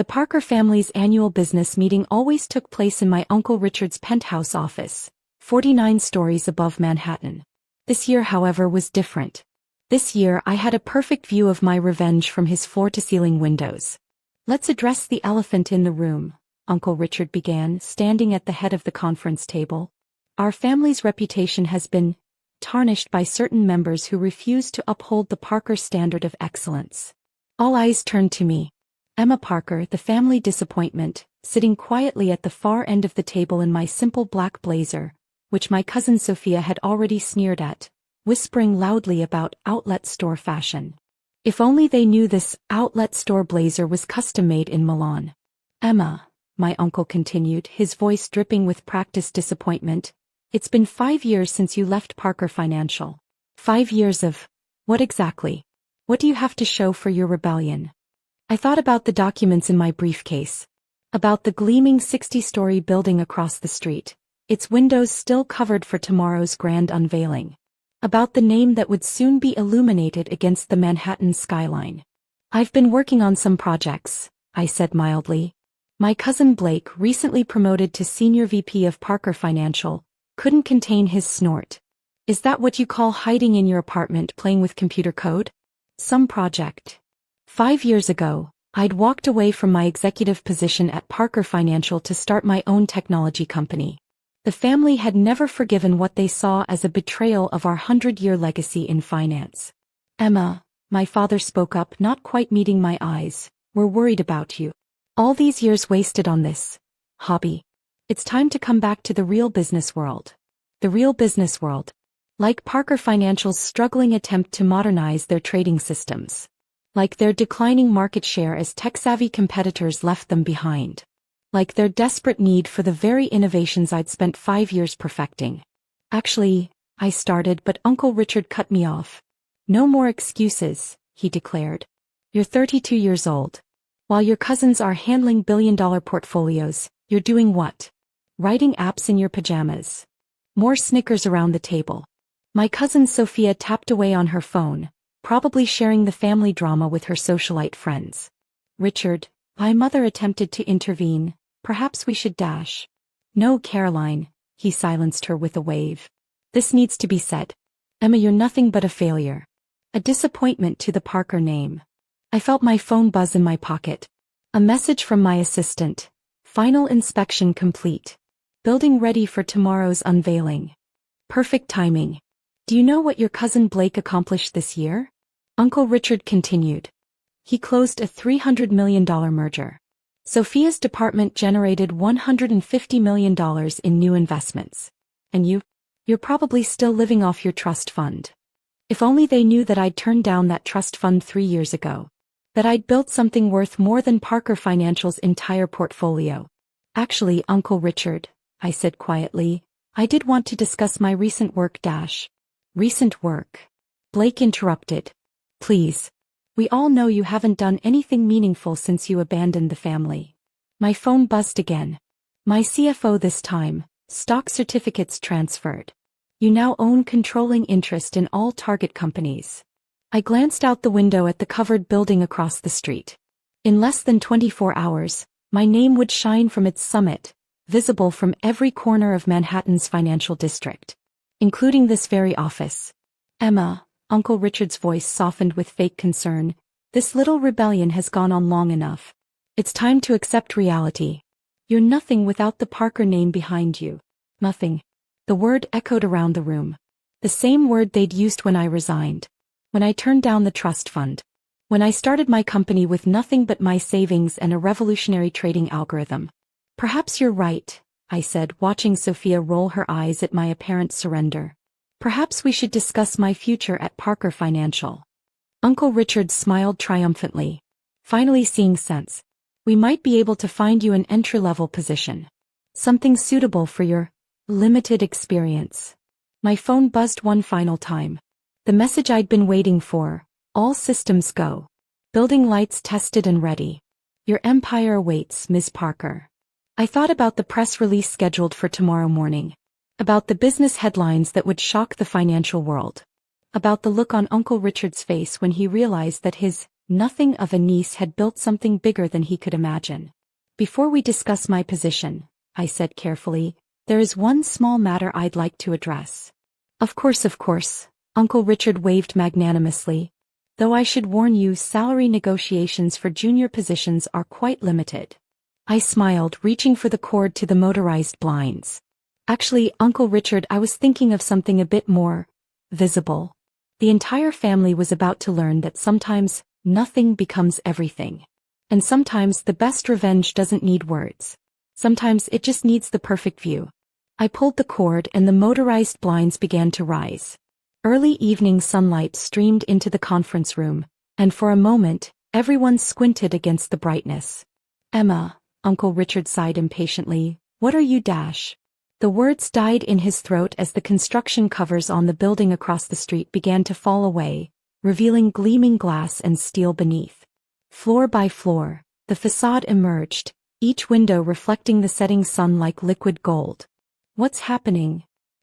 The Parker family's annual business meeting always took place in my Uncle Richard's penthouse office, 49 stories above Manhattan. This year, however, was different. This year I had a perfect view of my revenge from his floor-to-ceiling windows. "Let's address the elephant in the room," Uncle Richard began, standing at the head of the conference table. "Our family's reputation has been tarnished by certain members who refuse to uphold the Parker standard of excellence." All eyes turned to me. Emma Parker, the family disappointment, sitting quietly at the far end of the table in my simple black blazer, which my cousin Sophia had already sneered at, whispering loudly about outlet store fashion. If only they knew this outlet store blazer was custom-made in Milan. "Emma," my uncle continued, his voice dripping with practiced disappointment, "it's been 5 years since you left Parker Financial. 5 years of what exactly? What do you have to show for your rebellion?" I thought about the documents in my briefcase. About the gleaming 60-story building across the street, its windows still covered for tomorrow's grand unveiling. About the name that would soon be illuminated against the Manhattan skyline. "I've been working on some projects," I said mildly. My cousin Blake, recently promoted to senior VP of Parker Financial, couldn't contain his snort. "Is that what you call hiding in your apartment playing with computer code?" "Some project." 5 years ago, I'd walked away from my executive position at Parker Financial to start my own technology company. The family had never forgiven what they saw as a betrayal of our 100-year legacy in finance. "Emma," my father spoke up, not quite meeting my eyes, "we're worried about you. All these years wasted on this hobby. It's time to come back to the real business world." The real business world. Like Parker Financial's struggling attempt to modernize their trading systems. Like their declining market share as tech-savvy competitors left them behind. Like their desperate need for the very innovations I'd spent 5 years perfecting. "Actually," I started, but Uncle Richard cut me off. "No more excuses," he declared. "You're 32 years old. While your cousins are handling billion-dollar portfolios, you're doing what? Writing apps in your pajamas." More snickers around the table. My cousin Sophia tapped away on her phone, probably sharing the family drama with her socialite friends. "Richard," my mother attempted to intervene, "perhaps we should dash." "No, Caroline," he silenced her with a wave. "This needs to be said. Emma, you're nothing but a failure. A disappointment to the Parker name." I felt my phone buzz in my pocket. A message from my assistant. "Final inspection complete. Building ready for tomorrow's unveiling." Perfect timing. "Do you know what your cousin Blake accomplished this year?" Uncle Richard continued. "He closed a $300 million merger. Sophia's department generated $150 million in new investments. And you're probably still living off your trust fund. If only they knew that I'd turned down that trust fund 3 years ago. That I'd built something worth more than Parker Financial's entire portfolio." "Actually, Uncle Richard," I said quietly, "I did want to discuss my recent work dash." "Recent work?" Blake interrupted. "Please. We all know you haven't done anything meaningful since you abandoned the family." My phone buzzed again. "My CFO this time, stock certificates transferred. You now own controlling interest in all target companies." I glanced out the window at the covered building across the street. In less than 24 hours, my name would shine from its summit, visible from every corner of Manhattan's financial district, including this very office. "Emma," Uncle Richard's voice softened with fake concern, "this little rebellion has gone on long enough. It's time to accept reality. You're nothing without the Parker name behind you. Nothing." The word echoed around the room. The same word they'd used when I resigned. When I turned down the trust fund. When I started my company with nothing but my savings and a revolutionary trading algorithm. "Perhaps you're right," I said, watching Sophia roll her eyes at my apparent surrender. "Perhaps we should discuss my future at Parker Financial." Uncle Richard smiled triumphantly. "Finally seeing sense. We might be able to find you an entry-level position. Something suitable for your limited experience." My phone buzzed one final time. The message I'd been waiting for. "All systems go. Building lights tested and ready. Your empire awaits, Ms. Parker." I thought about the press release scheduled for tomorrow morning. About the business headlines that would shock the financial world. About the look on Uncle Richard's face when he realized that his nothing of a niece had built something bigger than he could imagine. Before we discuss my position, I said carefully, there is one small matter I'd like to address. Of course, Uncle Richard waved magnanimously. Though I should warn you, salary negotiations for junior positions are quite limited. I smiled, reaching for the cord to the motorized blinds. Actually, Uncle Richard, I was thinking of something a bit more visible. The entire family was about to learn that sometimes nothing becomes everything. And sometimes the best revenge doesn't need words. Sometimes it just needs the perfect view. I pulled the cord and the motorized blinds began to rise. Early evening sunlight streamed into the conference room, and for a moment, everyone squinted against the brightness. Emma, Uncle Richard sighed impatiently, what are you dash? The words died in his throat as the construction covers on the building across the street began to fall away, revealing gleaming glass and steel beneath. Floor by floor, the facade emerged, each window reflecting the setting sun like liquid gold. What's happening?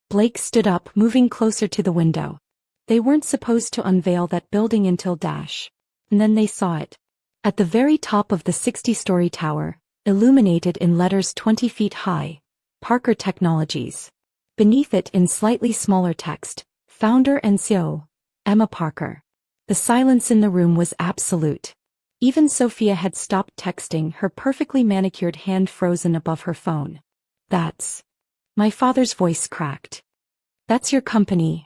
Blake stood up, moving closer to the window. They weren't supposed to unveil that building until dash. And then they saw it. At the very top of the 60-story tower, illuminated in letters 20 feet high, Parker Technologies. Beneath it in slightly smaller text, founder and CEO, Emma Parker. The silence in the room was absolute. Even Sophia had stopped texting, her perfectly manicured hand frozen above her phone. That's... My father's voice cracked. That's your company.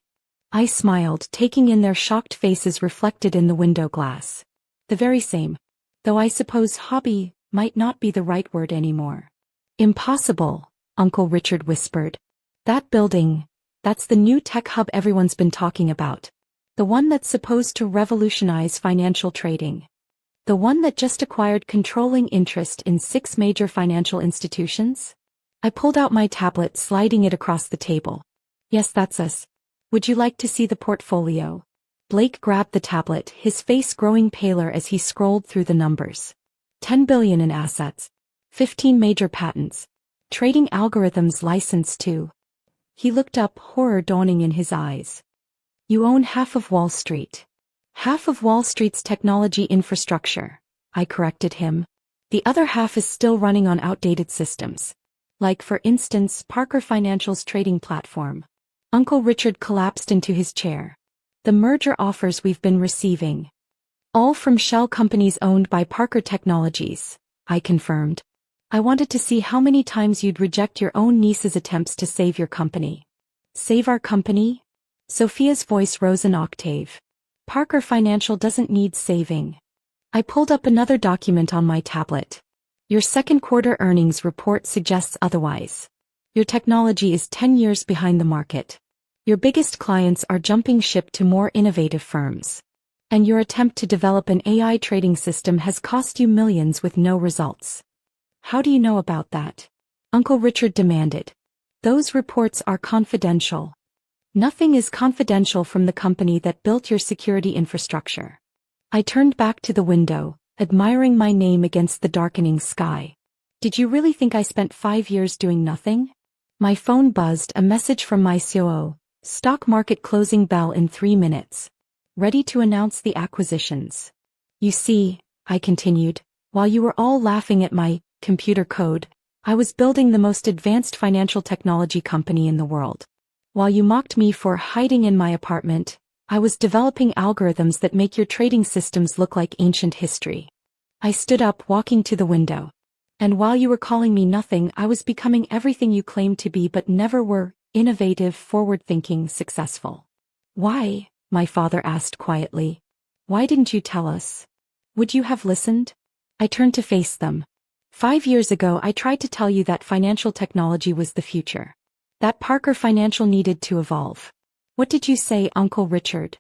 I smiled, taking in their shocked faces reflected in the window glass. The very same. Though I suppose hobby might not be the right word anymore. Impossible, Uncle Richard whispered. That building, that's the new tech hub everyone's been talking about. The one that's supposed to revolutionize financial trading. The one that just acquired controlling interest in 6 major financial institutions? I pulled out my tablet, sliding it across the table. Yes, that's us. Would you like to see the portfolio? Blake grabbed the tablet, his face growing paler as he scrolled through the numbers. 10 billion in assets. 15 major patents. Trading algorithms licensed too. He looked up, horror dawning in his eyes. You own half of Wall Street. Half of Wall Street's technology infrastructure, I corrected him. The other half is still running on outdated systems. Like, for instance, Parker Financial's trading platform. Uncle Richard collapsed into his chair. The merger offers we've been receiving. All from shell companies owned by Parker Technologies, I confirmed. I wanted to see how many times you'd reject your own niece's attempts to save your company. Save our company? Sophia's voice rose an octave. Parker Financial doesn't need saving. I pulled up another document on my tablet. Your second quarter earnings report suggests otherwise. Your technology is 10 years behind the market. Your biggest clients are jumping ship to more innovative firms. And your attempt to develop an AI trading system has cost you millions with no results. How do you know about that? Uncle Richard demanded. Those reports are confidential. Nothing is confidential from the company that built your security infrastructure. I turned back to the window, admiring my name against the darkening sky. Did you really think I spent 5 years doing nothing? My phone buzzed, a message from my COO. Stock market closing bell in 3 minutes. Ready to announce the acquisitions. You see, I continued, while you were all laughing at my computer code, I was building the most advanced financial technology company in the world. While you mocked me for hiding in my apartment, I was developing algorithms that make your trading systems look like ancient history. I stood up, walking to the window. And while you were calling me nothing, I was becoming everything you claimed to be but never were: innovative, forward-thinking, successful. Why? My father asked quietly. Why didn't you tell us? Would you have listened? I turned to face them. 5 years ago I tried to tell you that financial technology was the future. That Parker Financial needed to evolve. What did you say, Uncle Richard?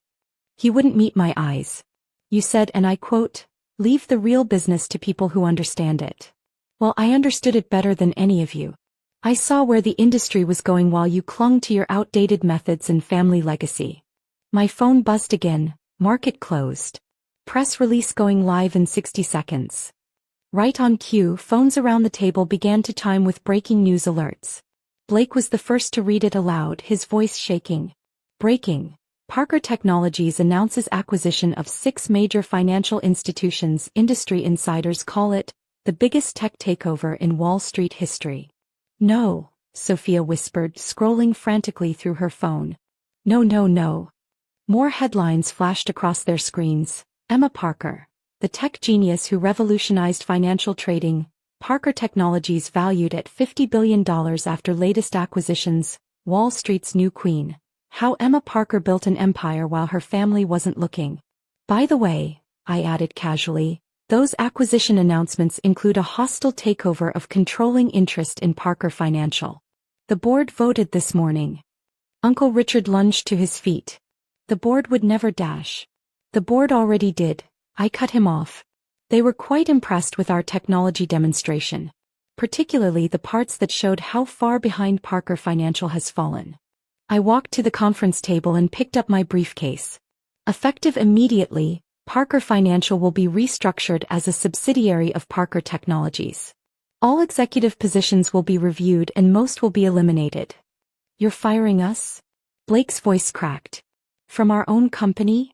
He wouldn't meet my eyes. You said, and I quote, leave the real business to people who understand it. Well, I understood it better than any of you. I saw where the industry was going while you clung to your outdated methods and family legacy. My phone buzzed again. Market closed. Press release going live in 60 seconds. Right on cue, phones around the table began to chime with breaking news alerts. Blake was the first to read it aloud, his voice shaking. Breaking. Parker Technologies announces acquisition of 6 major financial institutions. Industry insiders call it the biggest tech takeover in Wall Street history. No, Sophia whispered, scrolling frantically through her phone. No, no, no. More headlines flashed across their screens. Emma Parker, the tech genius who revolutionized financial trading. Parker Technologies valued at $50 billion after latest acquisitions. Wall Street's new queen. How Emma Parker built an empire while her family wasn't looking. By the way, I added casually, those acquisition announcements include a hostile takeover of controlling interest in Parker Financial. The board voted this morning. Uncle Richard lunged to his feet. The board would never dash. The board already did. I cut him off. They were quite impressed with our technology demonstration, particularly the parts that showed how far behind Parker Financial has fallen. I walked to the conference table and picked up my briefcase. Effective immediately, Parker Financial will be restructured as a subsidiary of Parker Technologies. All executive positions will be reviewed and most will be eliminated. You're firing us? Blake's voice cracked. From our own company?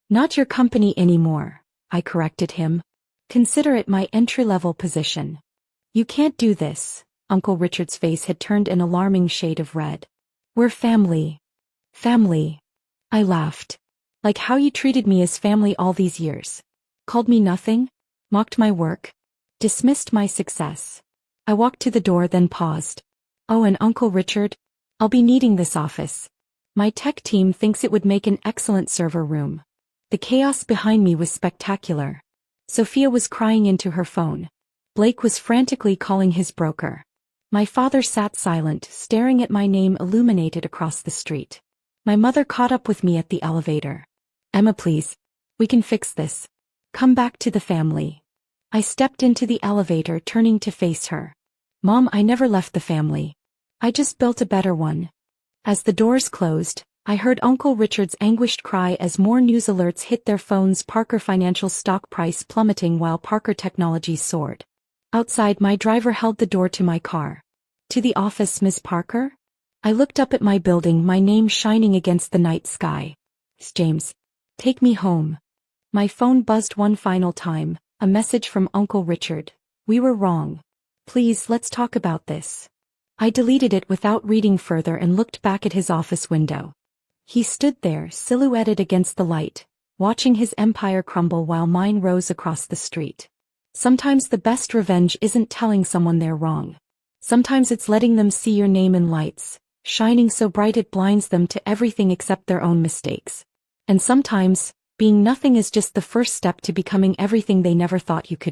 Not your company anymore, I corrected him. Consider it my entry-level position. You can't do this. Uncle Richard's face had turned an alarming shade of red. We're family. Family. I laughed. Like how you treated me as family all these years. Called me nothing? Mocked my work? Dismissed my success. I walked to the door then paused. Oh, and Uncle Richard? I'll be needing this office. My tech team thinks it would make an excellent server room. The chaos behind me was spectacular. Sophia was crying into her phone. Blake was frantically calling his broker. My father sat silent, staring at my name illuminated across the street. My mother caught up with me at the elevator. Emma, please. We can fix this. Come back to the family. I stepped into the elevator, turning to face her. Mom, I never left the family. I just built a better one. As the doors closed, I heard Uncle Richard's anguished cry as more news alerts hit their phones. Parker Financial stock price plummeting while Parker Technologies soared. Outside, my driver held the door to my car. To the office, Miss Parker? I looked up at my building, my name shining against the night sky. James. Take me home. My phone buzzed one final time, a message from Uncle Richard. We were wrong. Please, let's talk about this. I deleted it without reading further and looked back at his office window. He stood there, silhouetted against the light, watching his empire crumble while mine rose across the street. Sometimes the best revenge isn't telling someone they're wrong. Sometimes it's letting them see your name in lights, shining so bright it blinds them to everything except their own mistakes. And sometimes, being nothing is just the first step to becoming everything they never thought you could